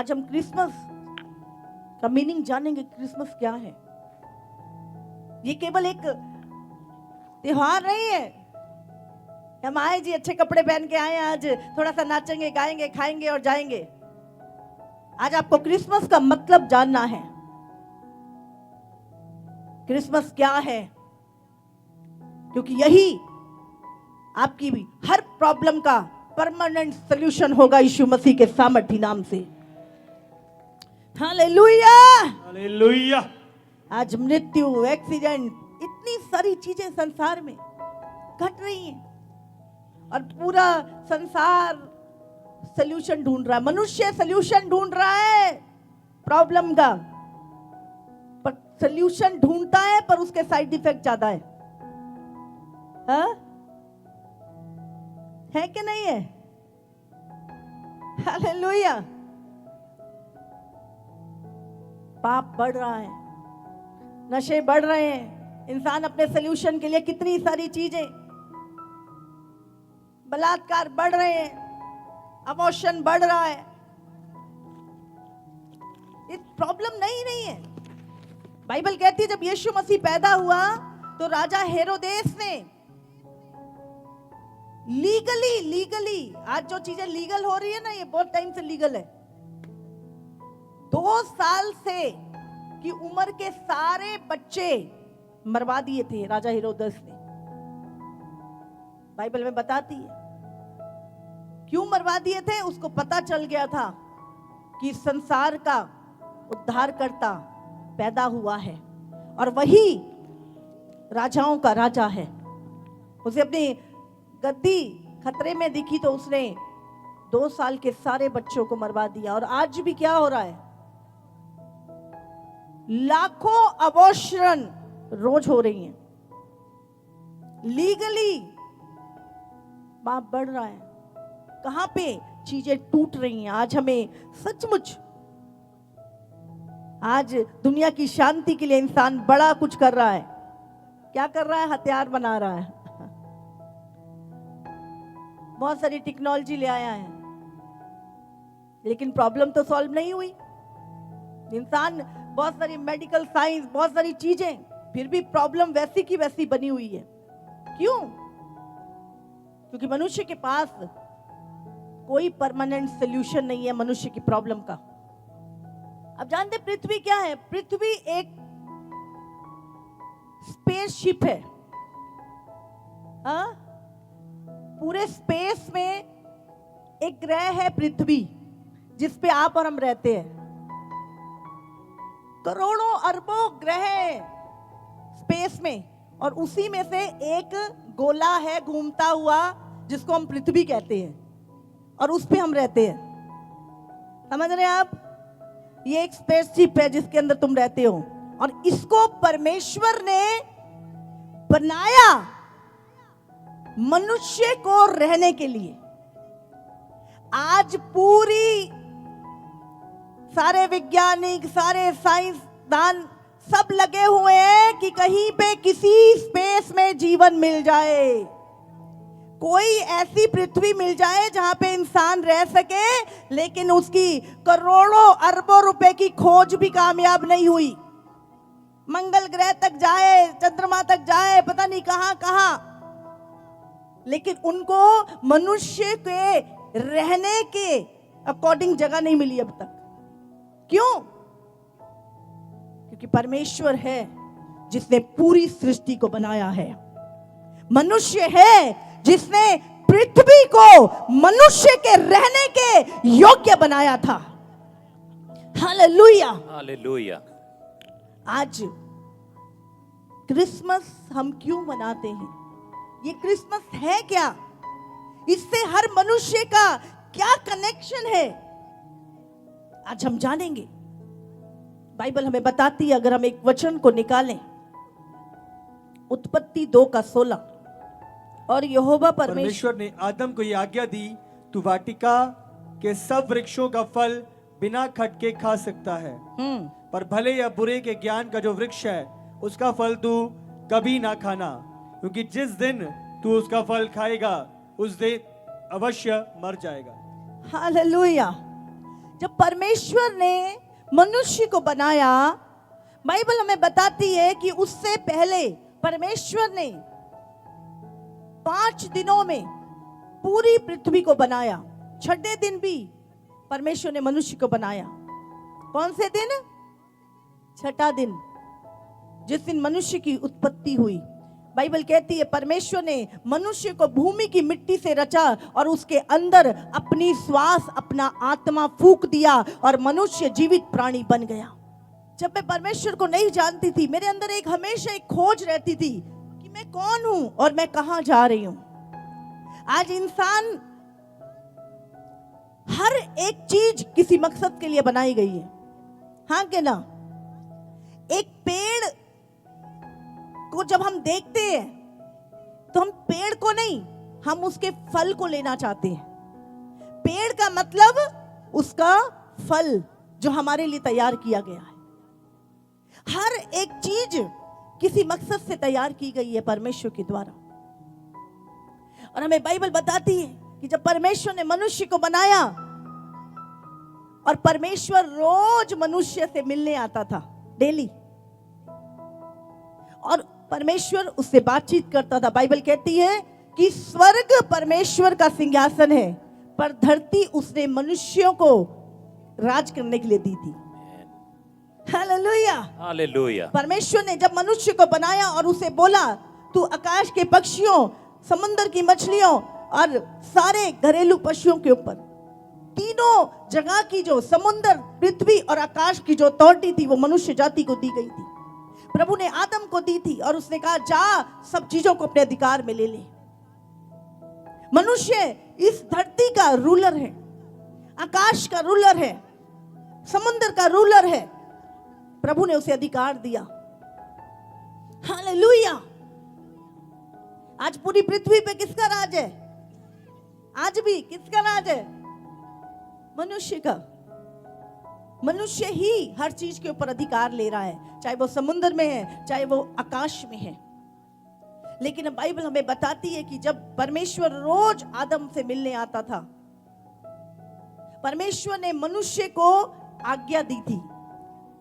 आज हम क्रिसमस का मीनिंग जानेंगे। क्रिसमस क्या है? ये केवल एक त्योहार नहीं है। हम आए जी, अच्छे कपड़े पहन के आए, आज थोड़ा सा नाचेंगे, गाएंगे, खाएंगे और जाएंगे। आज आपको क्रिसमस का मतलब जानना है। क्रिसमस क्या है? क्योंकि यही आपकी भी हर प्रॉब्लम का परमानेंट सॉल्यूशन होगा यीशु मसीह के सामर्थी नाम से। Hallelujah, hallelujah. आज मृत्यु, एक्सीडेंट, इतनी सारी चीजें संसार में घट रही हैं और पूरा संसार सॉल्यूशन ढूंढ रहा है। मनुष्य सॉल्यूशन ढूंढ रहा है प्रॉब्लम का, पर सॉल्यूशन ढूंढता है पर उसके साइड इफेक्ट ज्यादा है। हाँ? है कि नहीं है? हालेलुया। पाप बढ़ रहा है, नशे बढ़ रहे हैं, इंसान अपने सॉल्यूशन के लिए कितनी सारी चीजें, बलात्कार बढ़ रहे हैं, अबॉर्शन बढ़ रहा है। ये प्रॉब्लम नहीं है। बाइबल कहती है जब यीशु मसीह पैदा हुआ तो राजा हेरोदेस ने लीगली आज जो चीजें लीगल हो रही है ना, ये बहुत टाइम से लीगल है। 2 साल से की उम्र के सारे बच्चे मरवा दिए थे राजा हेरोदेस ने। बाइबल में बताती है क्यों मरवा दिए थे। उसको पता चल गया था कि संसार का उद्धारकर्ता पैदा हुआ है और वही राजाओं का राजा है। उसे अपनी गद्दी खतरे में दिखी तो उसने 2 साल के सारे बच्चों को मरवा दिया। और आज भी क्या हो रहा है? लाखों अबॉर्शन रोज हो रही हैं। लीगली पाप बढ़ रहा है। कहां पे चीजें टूट रही हैं। आज हमें सचमुच, आज दुनिया की शांति के लिए इंसान बड़ा कुछ कर रहा है। क्या कर रहा है? हथियार बना रहा है। बहुत सारी टेक्नोलॉजी ले आया है, लेकिन प्रॉब्लम तो सॉल्व नहीं हुई। इंसान बहुत सारी मेडिकल साइंस, बहुत सारी चीजें, फिर भी प्रॉब्लम वैसी की वैसी बनी हुई है। क्यों? क्योंकि मनुष्य के पास कोई परमानेंट सॉल्यूशन नहीं है मनुष्य की प्रॉब्लम का। अब जानते पृथ्वी क्या है? पृथ्वी एक स्पेसशिप है। हाँ? पूरे स्पेस में एक ग्रह है पृथ्वी, जिस पे आप और हम रहते हैं। करोड़ों अरबों ग्रह स्पेस में, और उसी में से एक गोला है घूमता हुआ जिसको हम पृथ्वी कहते हैं, और उस पे हम रहते हैं। समझ रहे हैं आप? ये एक स्पेसशिप है जिसके अंदर तुम रहते हो, और इसको परमेश्वर ने बनाया मनुष्य को रहने के लिए। आज पूरी सारे वैज्ञानिक, सारे साइंसदान सब लगे हुए हैं कि कहीं पे किसी स्पेस में जीवन मिल जाए, कोई ऐसी पृथ्वी मिल जाए जहां पे इंसान रह सके। लेकिन उसकी करोड़ों अरबों रुपए की खोज भी कामयाब नहीं हुई। मंगल ग्रह तक जाए, चंद्रमा तक जाए, पता नहीं कहां कहां, लेकिन उनको मनुष्य के रहने के अकॉर्डिंग जगह नहीं मिली अब तक। क्यों? क्योंकि परमेश्वर है जिसने पूरी सृष्टि को बनाया है। मनुष्य है जिसने पृथ्वी को मनुष्य के रहने के योग्य बनाया था। Hallelujah, hallelujah. आज क्रिसमस हम क्यों मनाते हैं? ये क्रिसमस है क्या? इससे हर मनुष्य का क्या कनेक्शन है? आज हम जानेंगे। बाइबल हमें बताती है, अगर हम एक वचन को निकालें, उत्पत्ति 2:16, और यहोवा परमेश्वर ने आदम को यह आज्ञा दी, तू वाटिका के सब वृक्षों का फल बिना खटके खा सकता है, पर भले या बुरे के ज्ञान का जो वृक्ष है उसका फल तू कभी ना खाना, क्योंकि जिस दिन तू उसका फल खाएगा उस दिन अवश्य मर जाएगा। हालेलुया। जब परमेश्वर ने मनुष्य को बनाया, बाइबल हमें बताती है कि उससे पहले परमेश्वर ने 5 दिनों में पूरी पृथ्वी को बनाया। छठे दिन भी परमेश्वर ने मनुष्य को बनाया। कौन से दिन? छठा दिन, जिस दिन मनुष्य की उत्पत्ति हुई। बाइबल कहती है परमेश्वर ने मनुष्य को भूमि की मिट्टी से रचा और उसके अंदर अपनी श्वास, अपना आत्मा फूंक दिया और मनुष्य जीवित प्राणी बन गया। जब मैं परमेश्वर को नहीं जानती थी, मेरे अंदर हमेशा एक खोज रहती थी कि मैं कौन हूं और मैं कहां जा रही हूं। आज इंसान, हर एक चीज किसी मकसद के लिए बनाई गई है, हाँ के ना? एक पेड़ को जब हम देखते हैं तो हम पेड़ को नहीं, हम उसके फल को लेना चाहते हैं। पेड़ का मतलब उसका फल जो हमारे लिए तैयार किया गया है। हर एक चीज किसी मकसद से तैयार की गई है परमेश्वर के द्वारा। और हमें बाइबल बताती है कि जब परमेश्वर ने मनुष्य को बनाया और परमेश्वर रोज मनुष्य से मिलने आता था, डेली, और परमेश्वर उससे बातचीत करता था। बाइबल कहती है कि स्वर्ग परमेश्वर का सिंहासन है, पर धरती उसने मनुष्यों को राज करने के लिए दी थी। Hallelujah, hallelujah. परमेश्वर ने जब मनुष्य को बनाया और उसे बोला, तू आकाश के पक्षियों, समुद्र की मछलियों और सारे घरेलू पशुओं के ऊपर, तीनों जगह की जो समुद्र, पृथ्वी और आकाश की जो अथॉरिटी थी वो मनुष्य जाति को दी गई थी। प्रभु ने आदम को दी थी और उसने कहा जा सब चीजों को अपने अधिकार में ले ले। मनुष्य इस धरती का रूलर है, आकाश का रूलर है, समुद्र का रूलर है। प्रभु ने उसे अधिकार दिया। हालेलुया। आज पूरी पृथ्वी पे किसका राज है? आज भी किसका राज है? मनुष्य का। मनुष्य ही हर चीज के ऊपर अधिकार ले रहा है, चाहे वो समुद्र में है, चाहे वो आकाश में है। लेकिन बाइबल हमें बताती है कि जब परमेश्वर रोज आदम से मिलने आता था, परमेश्वर ने मनुष्य को आज्ञा दी थी।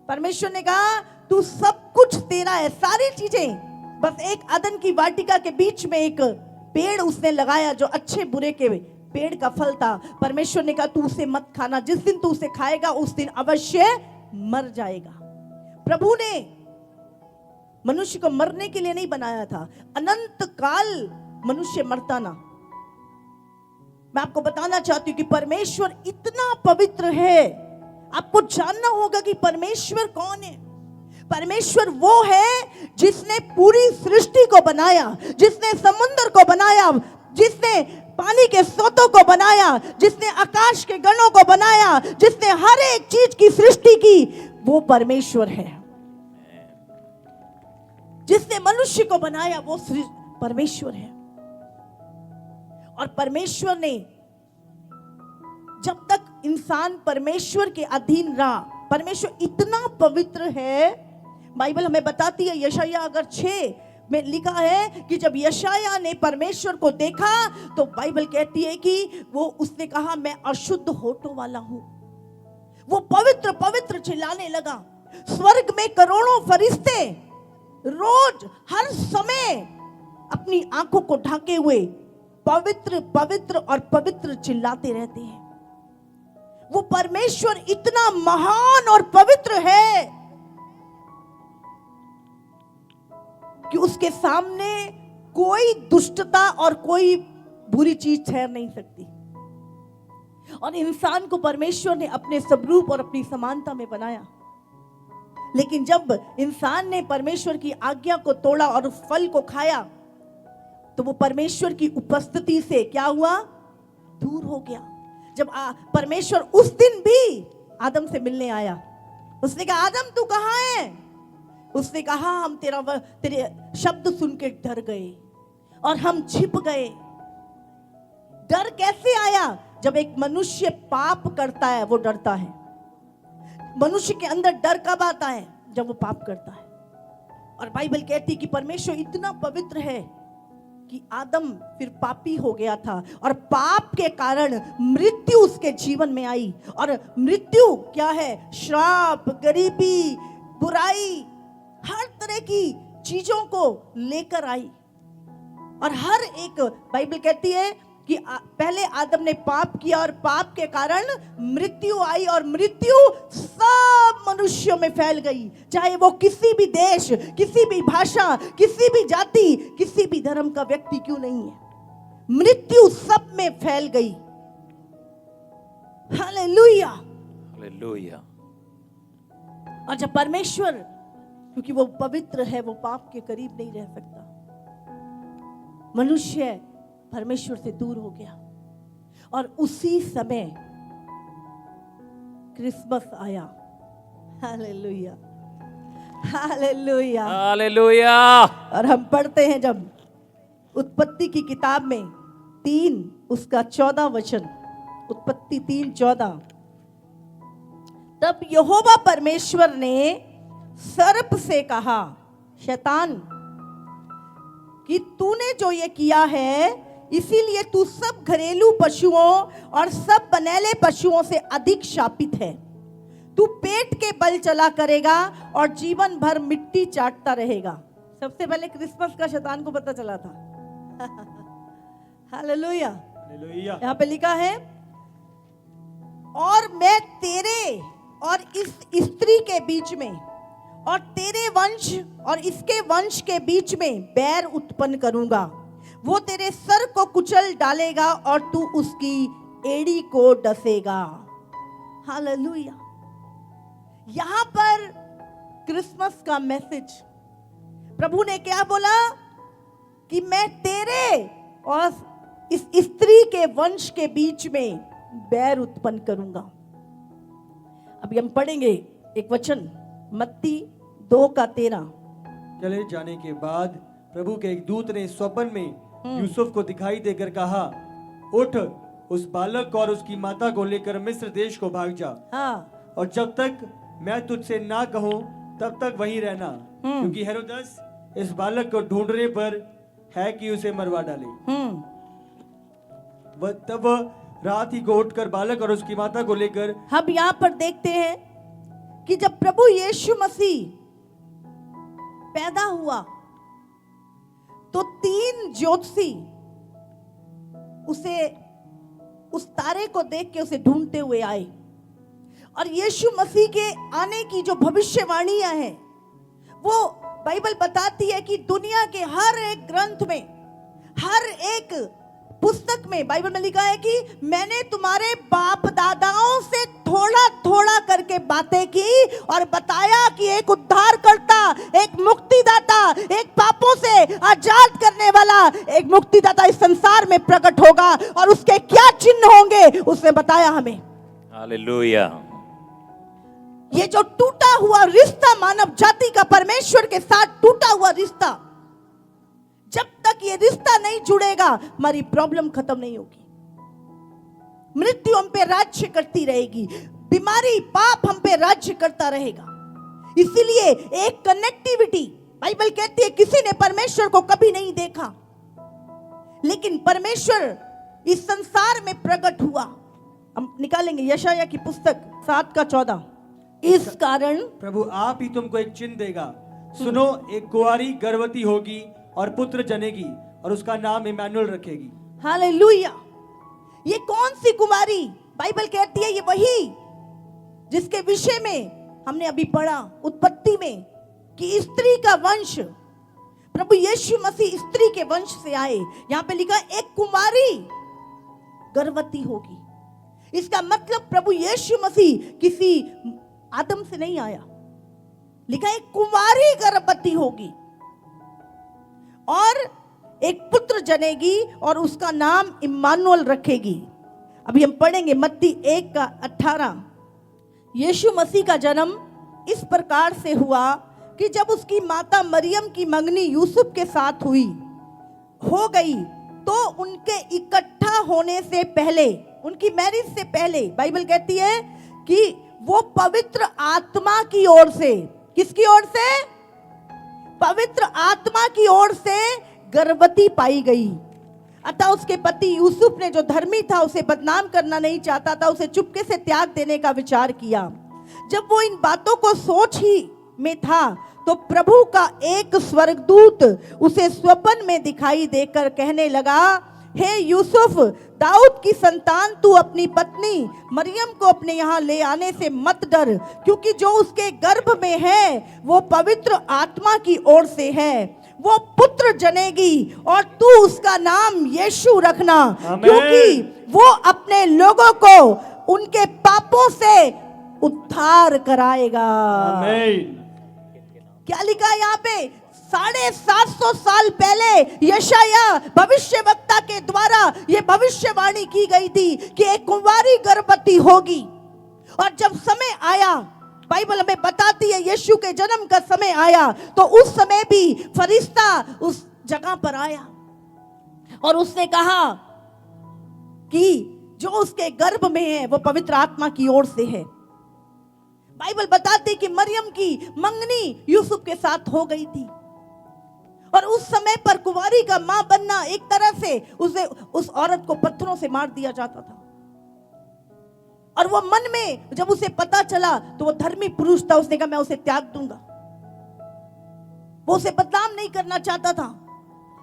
परमेश्वर ने कहा तू सब कुछ तेरा है, सारी चीजें। बस एक अदन की वाटिका के बीच में एक पेड़ उसने लगाया जो अच्छे बुरे के पेड़ का फल था। परमेश्वर ने कहा तू उसे मत खाना, जिस दिन तू उसे खाएगा उस दिन अवश्य मर जाएगा। प्रभु ने मनुष्य को मरने के लिए नहीं बनाया था, अनंत काल मनुष्य मरता ना। मैं आपको बताना चाहती हूं कि परमेश्वर इतना पवित्र है। आपको जानना होगा कि परमेश्वर कौन है। परमेश्वर वो है जिसने पूरी सृष्टि को बनाया, जिसने समुद्र को बनाया, जिसने पानी के स्रोतों को बनाया, जिसने आकाश के गणों को बनाया, जिसने हर एक चीज की सृष्टि की, वो परमेश्वर है। जिसने मनुष्य को बनाया वो परमेश्वर है। और परमेश्वर ने जब तक इंसान परमेश्वर के अधीन रहा, परमेश्वर इतना पवित्र है। बाइबल हमें बताती है, यशायाह अगर 6 में लिखा है कि जब यशायाह ने परमेश्वर को देखा तो बाइबल कहती है कि वो उसने कहा मैं अशुद्ध होठों वाला हूं। वो पवित्र पवित्र चिल्लाने लगा। स्वर्ग में करोड़ों फरिश्ते रोज हर समय अपनी आंखों को ढाके हुए पवित्र पवित्र और पवित्र चिल्लाते रहते हैं। वो परमेश्वर इतना महान और पवित्र है कि उसके सामने कोई दुष्टता और कोई बुरी चीज ठहर नहीं सकती। और इंसान को परमेश्वर ने अपने स्वरूप और अपनी समानता में बनाया। लेकिन जब इंसान ने परमेश्वर की आज्ञा को तोड़ा और उस फल को खाया तो वो परमेश्वर की उपस्थिति से क्या हुआ? दूर हो गया। जब परमेश्वर उस दिन भी आदम से मिलने आया, उसने कहा आदम तू कहाँ है? उसने कहा हम तेरे शब्द सुन के डर गए और हम छिप गए। डर कैसे आया? जब एक मनुष्य पाप करता है वो डरता है। मनुष्य के अंदर डर कब आता है? जब वो पाप करता है। और बाइबल कहती है कि परमेश्वर इतना पवित्र है कि आदम फिर पापी हो गया था और पाप के कारण मृत्यु उसके जीवन में आई। और मृत्यु क्या है? श्राप, गरीबी, बुराई, हर तरह की चीजों को लेकर आई। और हर एक, बाइबल कहती है कि पहले आदम ने पाप किया और पाप के कारण मृत्यु आई, और मृत्यु सब मनुष्यों में फैल गई, चाहे वो किसी भी देश, किसी भी भाषा, किसी भी जाति, किसी भी धर्म का व्यक्ति क्यों नहीं है, मृत्यु सब में फैल गई। Hallelujah, hallelujah. और जब परमेश्वर, क्योंकि वो पवित्र है, वो पाप के करीब नहीं रह सकता, मनुष्य परमेश्वर से दूर हो गया। और उसी समय क्रिसमस आया। Hallelujah, hallelujah, hallelujah. और हम पढ़ते हैं जब उत्पत्ति की किताब में 3 उसका 14 वचन, उत्पत्ति 3:14, तब यहोवा परमेश्वर ने सर्प से कहा, शैतान, कि तूने जो ये किया है इसीलिए तू सब घरेलू पशुओं और सब बनेले पशुओं से अधिक शापित है। तू पेट के बल चला करेगा और जीवन भर मिट्टी चाटता रहेगा। सबसे पहले क्रिसमस का शैतान को पता चला था। Hallelujah, hallelujah. यहाँ पे लिखा है, और मैं तेरे और इस स्त्री के बीच में और तेरे वंश और इसके वंश के बीच में बैर उत्पन्न करूंगा। वो तेरे सर को कुचल डालेगा और तू उसकी एड़ी को डसेगा। हालेलुया। यहां पर क्रिसमस का मैसेज, प्रभु ने क्या बोला कि मैं तेरे और इस स्त्री के वंश के बीच में बैर उत्पन्न करूंगा। अभी हम पढ़ेंगे एक वचन, मत्ती 2:13। चले जाने के बाद प्रभु के एक दूत ने स्वप्न में यूसुफ को दिखाई देकर कहा, उठ, उस बालक और उसकी माता को लेकर मिस्र देश को भाग जा। हाँ, और जब तक मैं तुझसे ना कहूं तब तक वहीं रहना, क्योंकि हेरोदस इस बालक को ढूंढने पर है कि उसे मरवा डाले। तब रात ही को उठकर बालक और उसकी माता को लेकर, हम यहां पर देखते हैं कि जब प्रभु यीशु मसीह पैदा हुआ तो 3 ज्योतिषी उसे, उस तारे को देख के उसे ढूंढते हुए आए। और यीशु मसीह के आने की जो भविष्यवाणियां हैं, वो बाइबल बताती है कि दुनिया के हर एक ग्रंथ में, हर एक पुस्तक में बाइबल में लिखा है कि मैंने तुम्हारे बाप दादाओं से थोड़ा थोड़ा करके बातें की और बताया कि एक उद्धारकर्ता, एक मुक्तिदाता, एक पापों से आजाद करने वाला एक मुक्तिदाता इस संसार में प्रकट होगा और उसके क्या चिन्ह होंगे उसने बताया हमें। हालेलुया। ये जो टूटा हुआ रिश्ता मानव जाति का परमेश्वर के साथ टूटा हुआ रिश्ता, जब तक ये रिश्ता नहीं जुड़ेगा हमारी प्रॉब्लम खत्म नहीं होगी। मृत्यु हम पे राज्य करती रहेगी, बीमारी, पाप हम पे राज्य करता रहेगा। इसीलिए एक कनेक्टिविटी, बाइबल कहती है किसी ने परमेश्वर को कभी नहीं देखा, लेकिन परमेश्वर इस संसार में प्रकट हुआ। हम निकालेंगे यशायाह की पुस्तक 7:14। इस कारण प्रभु आप ही तुमको एक चिन्ह देगा, सुनो, एक कुंवारी गर्भवती होगी और पुत्र जनेगी और उसका नाम इमानुएल रखेगी। हालेलुया। ये कौन सी कुमारी? बाइबल कहती है ये वही जिसके विषय में हमने अभी पढ़ा उत्पत्ति में कि स्त्री का वंश, प्रभु यीशु मसीह स्त्री के वंश से आए। यहां पे लिखा एक कुमारी गर्भवती होगी। इसका मतलब प्रभु यीशु मसीह किसी आदम से नहीं आया, लिखा एक कुमारी गर्भवती होगी और एक पुत्र जनेगी और उसका नाम इम्मानुएल रखेगी। अभी हम पढ़ेंगे मत्ती 1:18। यीशु मसीह का जन्म इस प्रकार से हुआ कि जब उसकी माता मरियम की मंगनी यूसुफ के साथ हो गई तो उनके इकट्ठा होने से पहले, उनकी मैरिज से पहले बाइबल कहती है कि वो पवित्र आत्मा की ओर से, किसकी ओर से? पवित्र आत्मा की ओर से गर्भवती पाई गई। अतः उसके पति यूसुफ ने, जो धर्मी था, उसे बदनाम करना नहीं चाहता था, उसे चुपके से त्याग देने का विचार किया। जब वो इन बातों को सोच ही में था तो प्रभु का एक स्वर्गदूत उसे स्वप्न में दिखाई देकर कहने लगा, हे यूसुफ, दाऊद की संतान, तू अपनी पत्नी मरियम को अपने यहाँ ले आने से मत डर, क्योंकि जो उसके गर्भ में है वो पवित्र आत्मा की ओर से है। वो पुत्र जनेगी और तू उसका नाम यीशु रखना, क्योंकि वो अपने लोगों को उनके पापों से उद्धार कराएगा। आमीन। क्या लिखा है यहाँ पे? 750 साल पहले यशाया भविष्यवक्ता के द्वारा ये भविष्यवाणी की गई थी कि एक कुंवारी गर्भवती होगी। और जब समय आया, बाइबल हमें बताती है, यीशु के जन्म का समय आया, तो उस समय भी फरिश्ता उस जगह पर आया और उसने कहा कि जो उसके गर्भ में है वो पवित्र आत्मा की ओर से है। बाइबल बताती कि मरियम की मंगनी यूसुफ के साथ हो गई थी और उस समय पर कुंवारी का मां बनना एक तरह से उसे, उस औरत को पत्थरों से मार दिया जाता था। और वो मन में जब उसे पता चला तो वो धर्मी पुरुष था, उसने कहा मैं उसे त्याग दूंगा। वो उसे बदनाम नहीं करना चाहता था,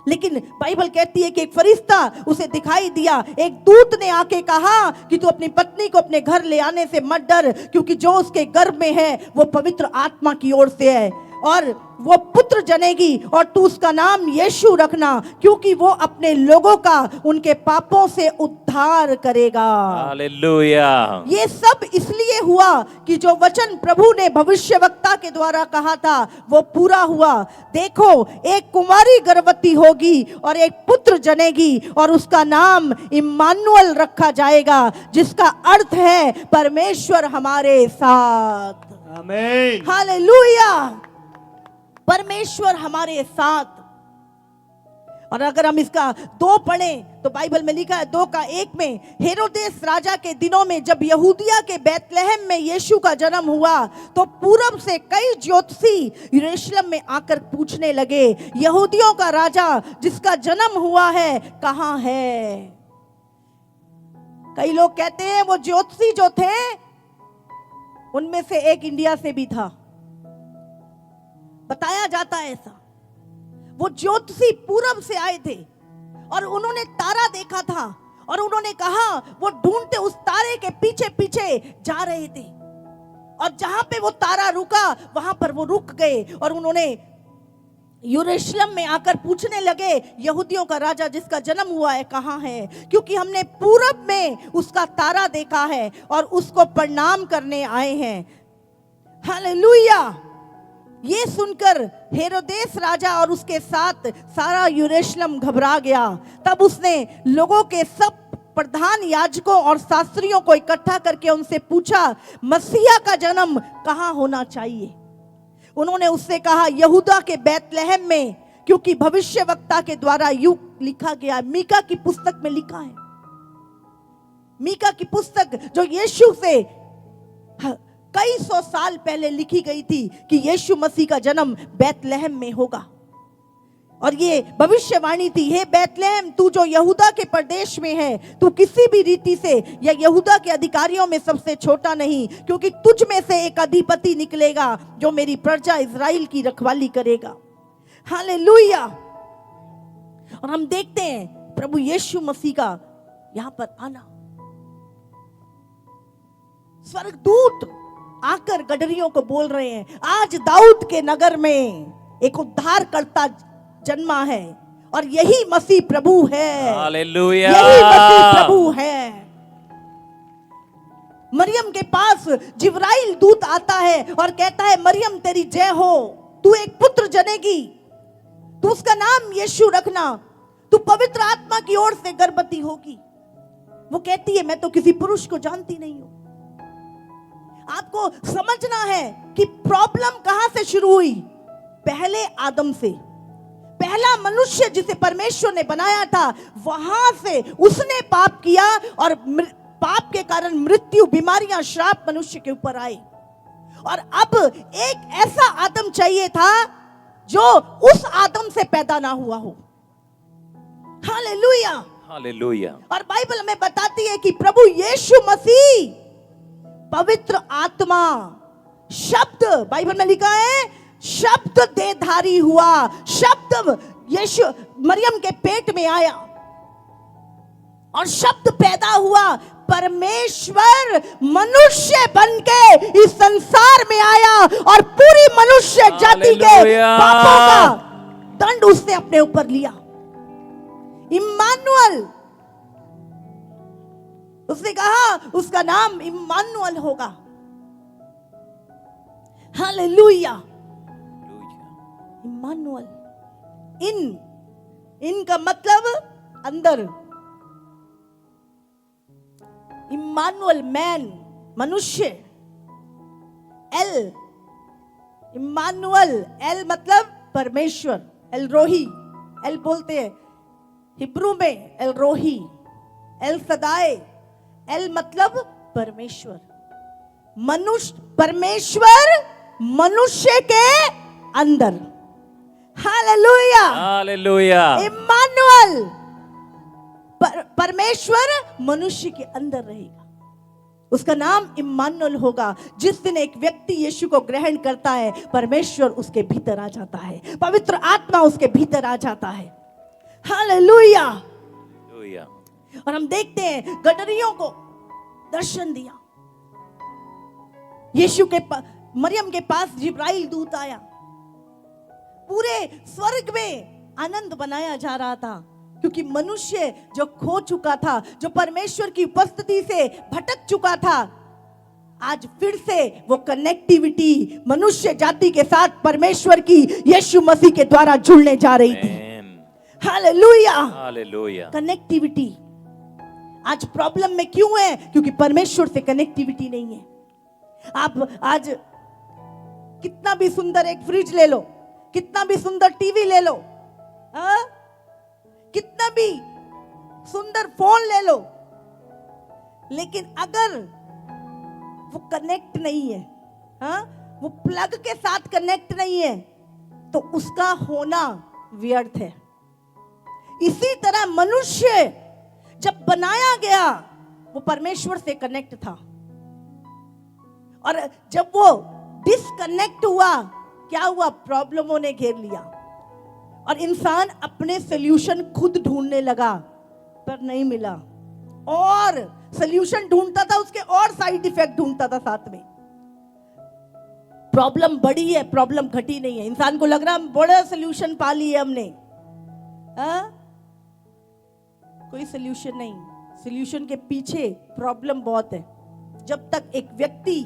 लेकिन बाइबल कहती है कि एक फरिश्ता उसे दिखाई दिया। एक दूत ने आके कहा कि तू अपनी पत्नी को अपने घर ले आने से मत डर, क्योंकि जो उसके गर्भ में है वो पवित्र आत्मा की ओर से है और वो पुत्र जनेगी और तू उसका नाम यीशु रखना, क्योंकि वो अपने लोगों का उनके पापों से उद्धार करेगा। हालेलुया। ये सब इसलिए हुआ कि जो वचन प्रभु ने भविष्यवक्ता के द्वारा कहा था वो पूरा हुआ। देखो, एक कुंवारी गर्भवती होगी और एक पुत्र जनेगी और उसका नाम इम्मानुएल रखा जाएगा, जिसका अर्थ है परमेश्वर हमारे साथ। आमीन। हालेलुया। परमेश्वर हमारे साथ। और अगर हम इसका 2 पढ़ें तो बाइबल में लिखा है 2:1 में, हेरोदेस राजा के दिनों में जब यहूदिया के बैतलहम में यीशु का जन्म हुआ तो पूरब से कई ज्योतिषी यरूशलेम में आकर पूछने लगे, यहूदियों का राजा जिसका जन्म हुआ है कहाँ है? कई लोग कहते हैं वो ज्योतिषी जो थे उनमें से एक इंडिया से भी था, बताया जाता है ऐसा। वो ज्योतिषी पूरब से आए थे और उन्होंने तारा देखा था और उन्होंने कहा, वो ढूंढते उस तारे के पीछे पीछे जा रहे थे और जहां पे वो तारा रुका वहां पर वो रुक गए और उन्होंने यरूशलेम में आकर पूछने लगे, यहूदियों का राजा जिसका जन्म हुआ है कहाँ है? क्योंकि हमने पूरब में उसका तारा देखा है और उसको प्रणाम करने आए हैं। हालेलुया। ये सुनकर हेरोदेस राजा और उसके साथ सारा यरूशलेम घबरा गया। तब उसने लोगों के सब प्रधान याजकों और शास्त्रियों को इकट्ठा करके उनसे पूछा, मसीहा का जन्म कहाँ होना चाहिए? उन्होंने उससे कहा, यहूदा के बैतलहम में, क्योंकि भविष्यवक्ता के द्वारा यूं लिखा गया। मीका की पुस्तक में लिखा है, मीका की पुस्तक जो यीशु से कई 100 साल पहले लिखी गई थी कि यीशु मसीह का जन्म बैतलहम में होगा। और ये भविष्यवाणी थी, हे बैतलहम, तू जो यहूदा के प्रदेश में है, तू किसी भी रीति से या यहूदा के अधिकारियों में सबसे छोटा नहीं, क्योंकि तुझ में से एक अधिपति निकलेगा जो मेरी प्रजा इज़राइल की रखवाली करेगा। हालेलुया। और हम देखते हैं प्रभु यीशु मसीह का यहां पर आना। स्वर्गदूत आकर गडरियों को बोल रहे हैं, आज दाऊद के नगर में एक उद्धारकर्ता जन्मा है और यही मसीह प्रभु है। हालेलुया। यही मसीह प्रभु है। मरियम के पास जिब्राइल दूत आता है और कहता है, मरियम तेरी जय हो, तू एक पुत्र जनेगी, तू उसका नाम यीशु रखना, तू पवित्र आत्मा की ओर से गर्भवती होगी। वो कहती है, मैं तो किसी पुरुष को जानती नहीं हूं। आपको समझना है कि प्रॉब्लम कहां से शुरू हुई? पहले आदम से। पहला मनुष्य जिसे परमेश्वर ने बनाया था, वहां से उसने पाप किया और पाप के कारण मृत्यु, बीमारियां, श्राप मनुष्य के ऊपर आए। और अब एक ऐसा आदम चाहिए था जो उस आदम से पैदा ना हुआ हो। हालेलुया। Hallelujah. और बाइबल हमें बताती है कि प्रभु यीशु मसीह पवित्र आत्मा शब्द, बाइबल में लिखा है शब्द देहधारी हुआ, शब्द यीशु मरियम के पेट में आया और शब्द पैदा हुआ। परमेश्वर मनुष्य बन के इस संसार में आया और पूरी मनुष्य जाति के हालेलुया। पापों का दंड उसने अपने ऊपर लिया। इम्मानुएल, उसने कहा उसका नाम इम्मानुएल होगा। हालेलुया। इम्मानुएल, इन का मतलब अंदर, इम्मानुएल मैन, मनुष्य। एल, इम्मानुएल, एल मतलब परमेश्वर, एल रोही, एल बोलते हैं हिब्रू में एल रोही, एल सदाए, एल मतलब परमेश्वर। मनुष्य, परमेश्वर मनुष्य के अंदर। हालेलुया। Hallelujah. इम्मानुएल, परमेश्वर मनुष्य के अंदर रहेगा, उसका नाम इम्मानुएल होगा। जिस दिन एक व्यक्ति यीशु को ग्रहण करता है, परमेश्वर उसके भीतर आ जाता है, पवित्र आत्मा उसके भीतर आ जाता है। हालेलुया। Hallelujah. और हम देखते हैं गडरियों को दर्शन दिया। यीशु के मरियम के पास जिब्राइल दूत आया, पूरे स्वर्ग में आनंद बनाया जा रहा था, क्योंकि मनुष्य जो खो चुका था, जो परमेश्वर की उपस्थिति से भटक चुका था, आज फिर से वो कनेक्टिविटी मनुष्य जाति के साथ परमेश्वर की यीशु मसीह के द्वारा जुड़ने जा रही थी। Amen. हालेलुया। Hallelujah. कनेक्टिविटी आज प्रॉब्लम में क्यों है? क्योंकि परमेश्वर से कनेक्टिविटी नहीं है। आप आज कितना भी सुंदर एक फ्रिज ले लो, कितना भी सुंदर टीवी ले लो, कितना भी सुंदर फोन ले लो, लेकिन अगर वो कनेक्ट नहीं है, वो प्लग के साथ कनेक्ट नहीं है, तो उसका होना व्यर्थ है। इसी तरह मनुष्य जब बनाया गया, वो परमेश्वर से कनेक्ट था, और जब वो डिस्कनेक्ट हुआ, क्या हुआ? प्रॉब्लमों ने घेर लिया और इंसान अपने सॉल्यूशन खुद ढूंढने लगा, पर नहीं मिला, और सॉल्यूशन ढूंढता था, उसके और साइड इफेक्ट ढूंढता था साथ में। प्रॉब्लम बढ़ी है, प्रॉब्लम घटी नहीं है। इंसान को लग रहा है बड़ा सॉल्यूशन पा लिया हमने, कोई सॉल्यूशन नहीं। सॉल्यूशन के पीछे प्रॉब्लम बहुत है। जब तक एक व्यक्ति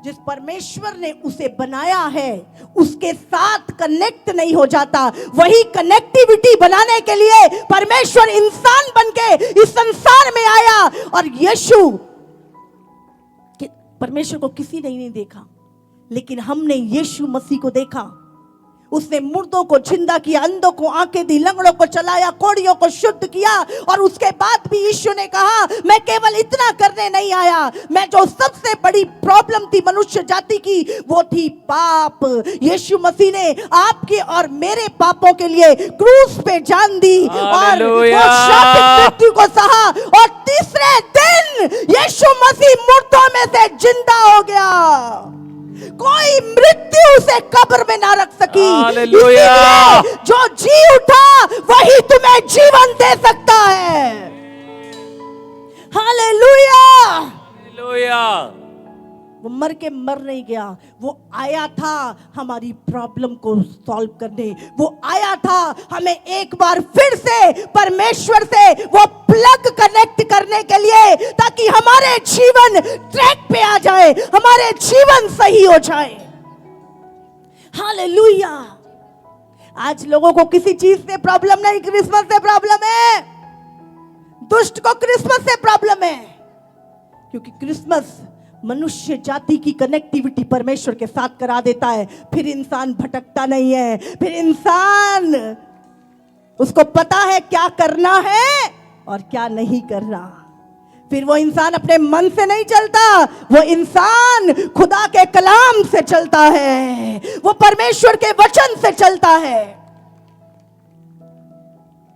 जिस परमेश्वर ने उसे बनाया है उसके साथ कनेक्ट नहीं हो जाता, वही कनेक्टिविटी बनाने के लिए परमेश्वर इंसान बनके इस संसार में आया। और यीशु, परमेश्वर को किसी ने नहीं देखा, लेकिन हमने यीशु मसीह को देखा। उसने मुर्दों को जिंदा किया, अंधों को आंखें दी, लंगड़ों को चलाया, कोढ़ियों को शुद्ध किया। और उसके बाद भी यीशु ने कहा, मैं केवल इतना करने नहीं आया, मैं जो सबसे बड़ी प्रॉब्लम थी मनुष्य जाति की, वो थी पाप। यीशु मसीह ने आपके और मेरे पापों के लिए क्रूस पे जान दी और वो शापित मृत्यु को सहा, और तीसरे दिन यीशु मसीह मुर्दों में से जिंदा हो गया। कोई मृत्यु उसे कब्र में ना रख सकी। हालेलुया। जो जी उठा वही तुम्हें जीवन दे सकता है। हालेलुया। हालेलुया। वो मर के मर नहीं गया, वो आया था हमारी प्रॉब्लम को सॉल्व करने। वो आया था हमें एक बार फिर से परमेश्वर से वो प्लग कनेक्ट करने के लिए, ताकि हमारे जीवन ट्रैक पे आ जाए, हमारे जीवन सही हो जाए। हालेलुया। आज लोगों को किसी चीज से प्रॉब्लम नहीं, क्रिसमस से प्रॉब्लम है। दुष्ट को क्रिसमस से प्रॉब्लम है, क्योंकि क्रिसमस मनुष्य जाति की कनेक्टिविटी परमेश्वर के साथ करा देता है। फिर इंसान भटकता नहीं है, फिर इंसान, उसको पता है क्या करना है और क्या नहीं करना। फिर वो इंसान अपने मन से नहीं चलता, वो इंसान खुदा के कलाम से चलता है, वो परमेश्वर के वचन से चलता है।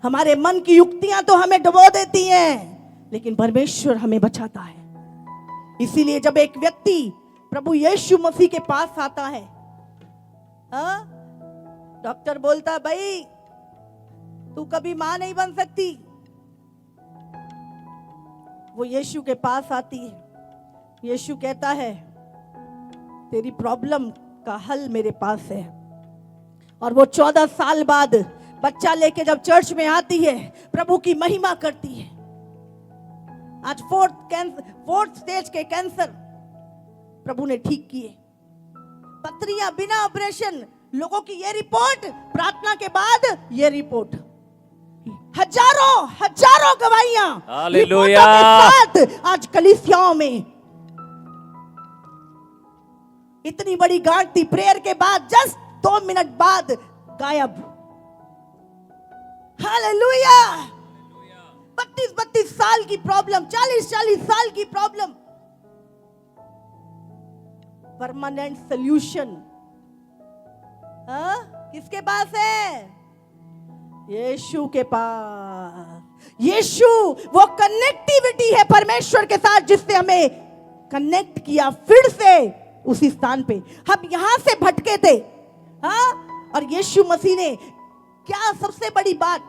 हमारे मन की युक्तियां तो हमें डुबो देती हैं, लेकिन परमेश्वर हमें बचाता है। इसीलिए जब एक व्यक्ति प्रभु यीशु मसीह के पास आता है, डॉक्टर बोलता भाई तू कभी मां नहीं बन सकती, वो यीशु के पास आती है। यीशु कहता है तेरी प्रॉब्लम का हल मेरे पास है। और वो 14 साल बाद बच्चा लेके जब चर्च में आती है, प्रभु की महिमा करती है। आज फोर्थ स्टेज के कैंसर प्रभु ने ठीक किए। पथरियां बिना ऑपरेशन, लोगों की ये रिपोर्ट, प्रार्थना के बाद ये रिपोर्ट, हजारों गवाहियां हालेलुया के साथ आज कलीसियाओं में। इतनी बड़ी गांठ थी, प्रेयर के बाद जस्ट 2 मिनट बाद गायब। हालेलुया। 32 साल की प्रॉब्लम, 40 साल की प्रॉब्लम, परमानेंट सॉल्यूशन किसके पास है? यीशु के पास। यीशु वो कनेक्टिविटी है परमेश्वर के साथ, जिससे हमें कनेक्ट किया फिर से उसी स्थान पे। हम यहां से भटके थे, और यीशु मसीह ने क्या सबसे बड़ी बात,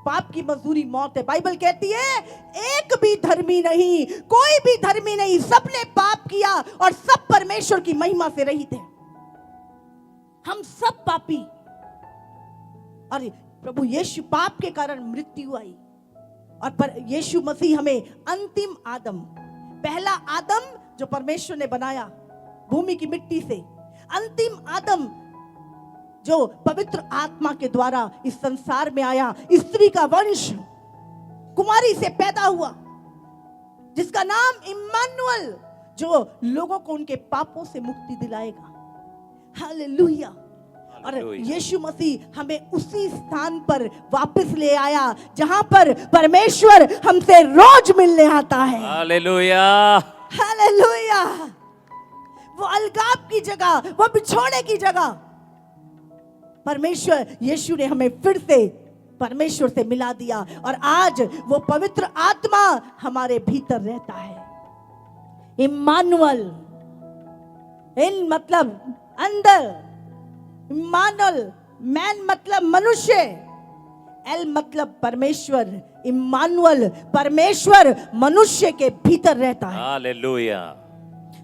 पाप की मजदूरी मौत है। बाइबल कहती है एक भी धर्मी नहीं, कोई भी धर्मी नहीं, सबने पाप किया और सब परमेश्वर की महिमा से रहित हैं। हम सब पापी, और प्रभु यीशु पाप के कारण मृत्यु आई, और पर यीशु मसीह हमें अंतिम आदम, पहला आदम जो परमेश्वर ने बनाया भूमि की मिट्टी से, अंतिम आदम जो पवित्र आत्मा के द्वारा इस संसार में आया, स्त्री का वंश, कुमारी से पैदा हुआ, जिसका नाम इम्मानुएल, जो लोगों को उनके पापों से मुक्ति दिलाएगा। हालेलुया। और यीशु मसीह हमें उसी स्थान पर वापस ले आया जहां पर परमेश्वर हमसे रोज मिलने आता है। Hallelujah hallelujah. वो अलगाव की जगह, वो बिछोड़े की जगह, परमेश्वर यीशु ने हमें फिर से परमेश्वर से मिला दिया, और आज वो पवित्र आत्मा हमारे भीतर रहता है। इम्मानुएल, इन मतलब अंदर, इम्मानुएल, मैन मतलब मनुष्य, एल मतलब परमेश्वर, इम्मानुएल परमेश्वर मनुष्य के भीतर रहता है। Hallelujah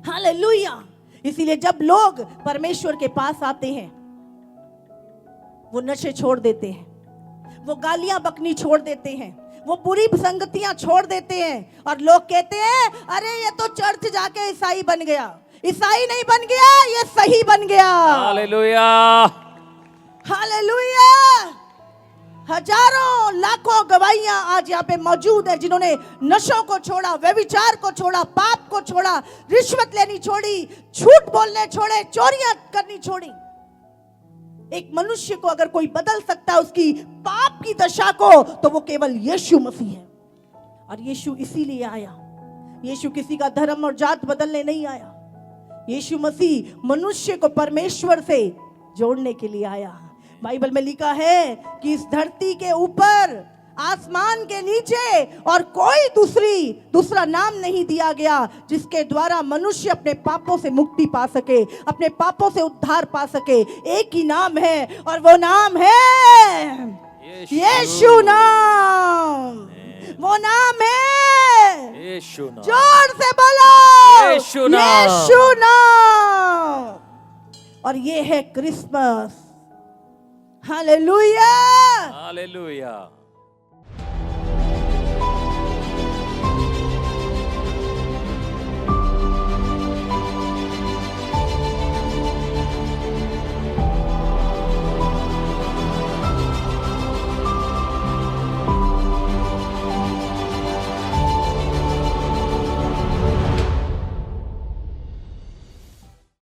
hallelujah. इसीलिए जब लोग परमेश्वर के पास आते हैं, वो नशे छोड़ देते हैं, वो गालियां बकनी छोड़ देते हैं, वो बुरी संगतियां छोड़ देते हैं, और लोग कहते हैं अरे ये तो चर्च जाके ईसाई बन गया। ईसाई नहीं बन गया, ये सही बन गया। Hallelujah hallelujah. हजारों लाखों गवाहियां आज यहाँ पे मौजूद है, जिन्होंने नशों को छोड़ा, व्यभिचार को छोड़ा, पाप को छोड़ा, रिश्वत लेनी छोड़ी, झूठ बोलने छोड़े, चोरियां करनी छोड़ी। एक मनुष्य को अगर कोई बदल सकता है उसकी पाप की दशा को, तो वो केवल यीशु मसीह है। और यीशु इसीलिए आया। यीशु किसी का धर्म और जात बदलने नहीं आया। यीशु मसीह मनुष्य को परमेश्वर से जोड़ने के लिए आया। बाइबल में लिखा है कि इस धरती के ऊपर, आसमान के नीचे और कोई दूसरा नाम नहीं दिया गया जिसके द्वारा मनुष्य अपने पापों से मुक्ति पा सके, अपने पापों से उद्धार पा सके। एक ही नाम है, और वो नाम है यीशु नाम। वो नाम है यीशु नाम। जोर से बोलो यीशु नाम। यीशु नाम। और ये है क्रिसमस। Hallelujah hallelujah